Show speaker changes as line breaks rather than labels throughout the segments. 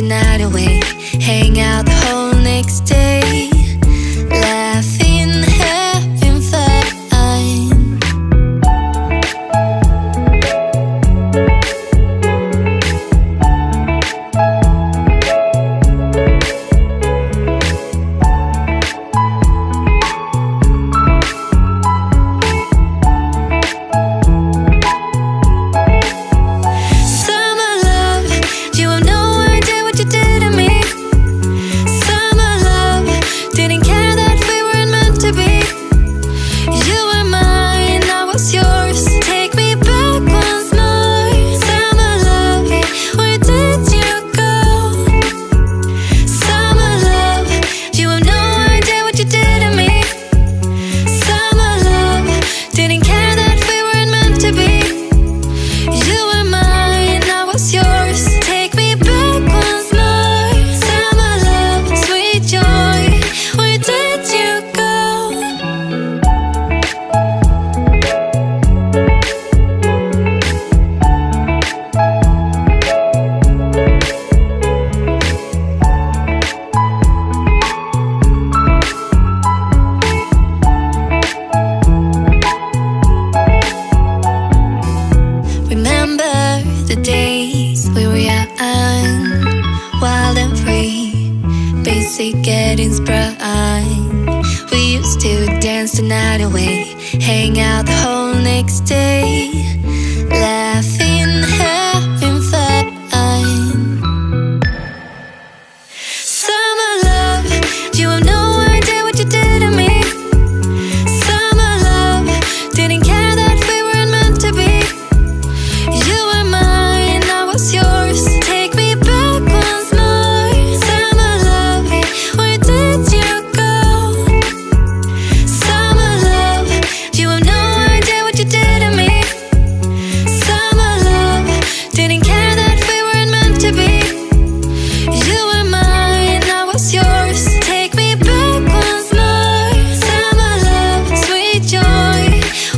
night away, hang out the whole next day, laughing, having fun. The days we were young, wild and free, basic getting sprung. We used to dance the night away, hang out the whole next day, laughing, having fun. Summer love, you have no idea what you did to me. Summer love, didn't care that we weren't meant to be. You were mine, I was yours. Take me back once more. Summer love, where did you go? Summer love, you have no idea what you did to me. Summer love, didn't care that we weren't meant to be. You were mine, I was yours. Take me back once more. Summer love, sweet joy,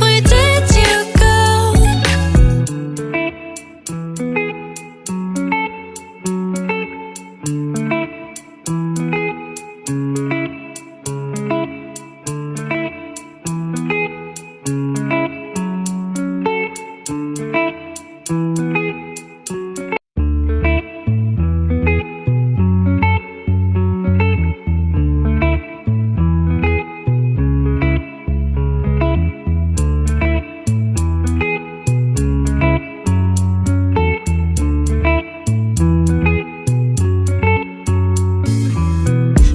where did you go?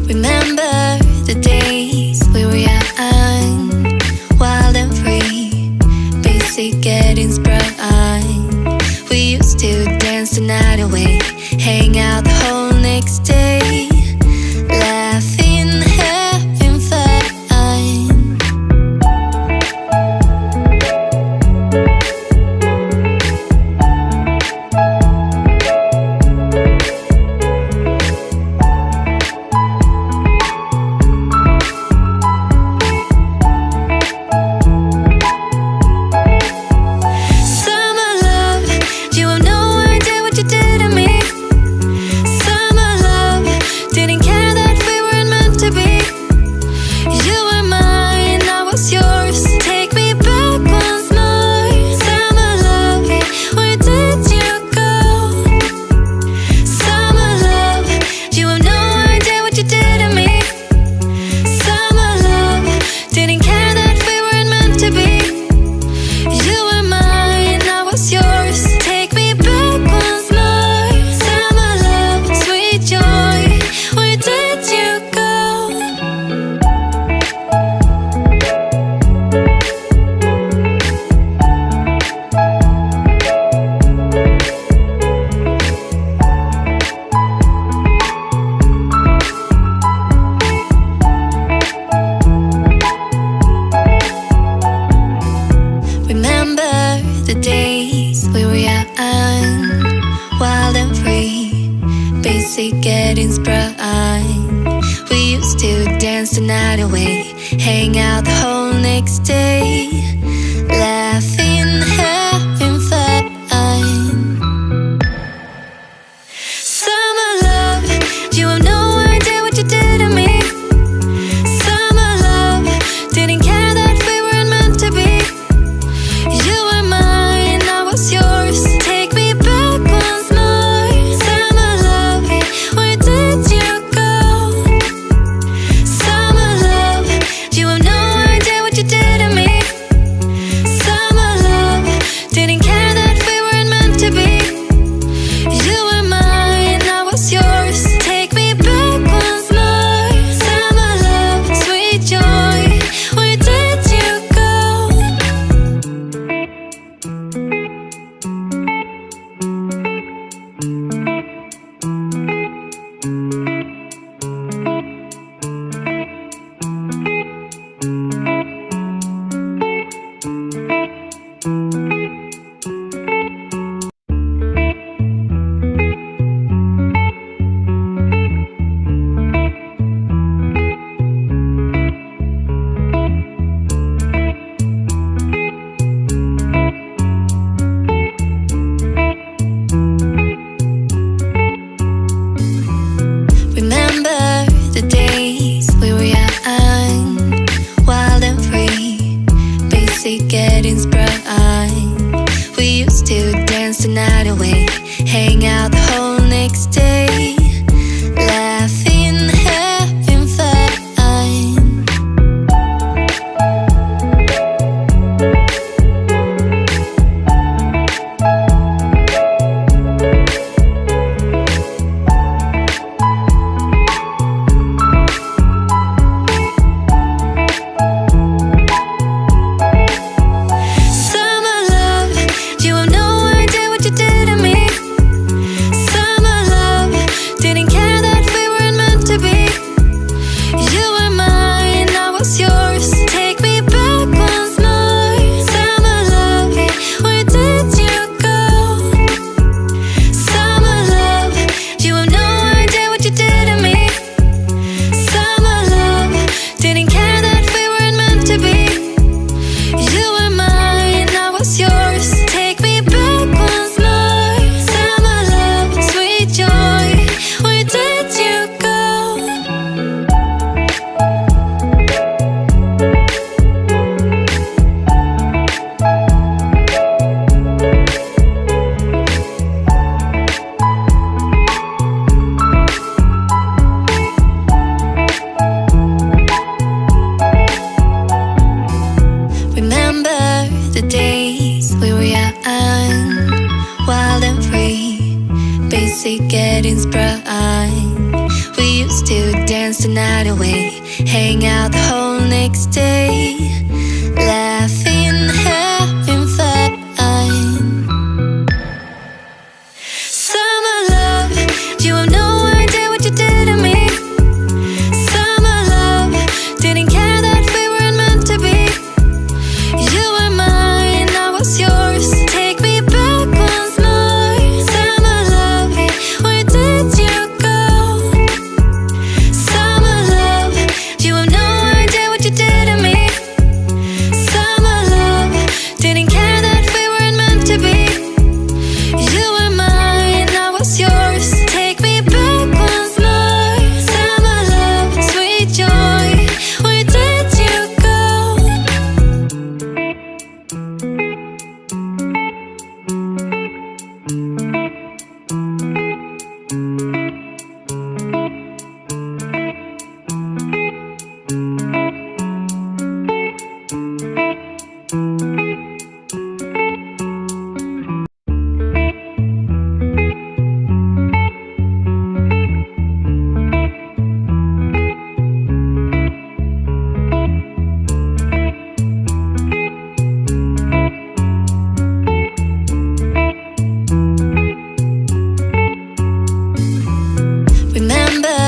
Remember the days we were young, wild and free, basic getting sprung. We used to dance the night away, hang out the whole next day, laughing, having fun. Summer love, you have no idea what you did to me. Summer love, didn't care that we weren't meant to be. You were mine, I was yours. Take me back once more. Summer love, where did you go? Summer love, you have no idea what you did to me. Summer love, didn't care that we weren't meant to be. You were mine, I was yours. Take me back once more. Summer love, sweet joy, where did you go? Remember the days we were young, wild and free, basic getting sprung. We used to dance the night away, hang out the whole next day, laughing, having fun. Summer love. night away, hang out the whole next day, laughing, having fun. Summer love, you have no idea what you did to me. Summer love, didn't care that we weren't meant to be. You were mine, I was yours. Take me back once more. Summer love, where did you go? Summer love, you have no idea what you did to me. Summer love, didn't care that we weren't meant to be. You were mine, I was yours. Take me back once more. Summer love, sweet joy, where did you go? Remember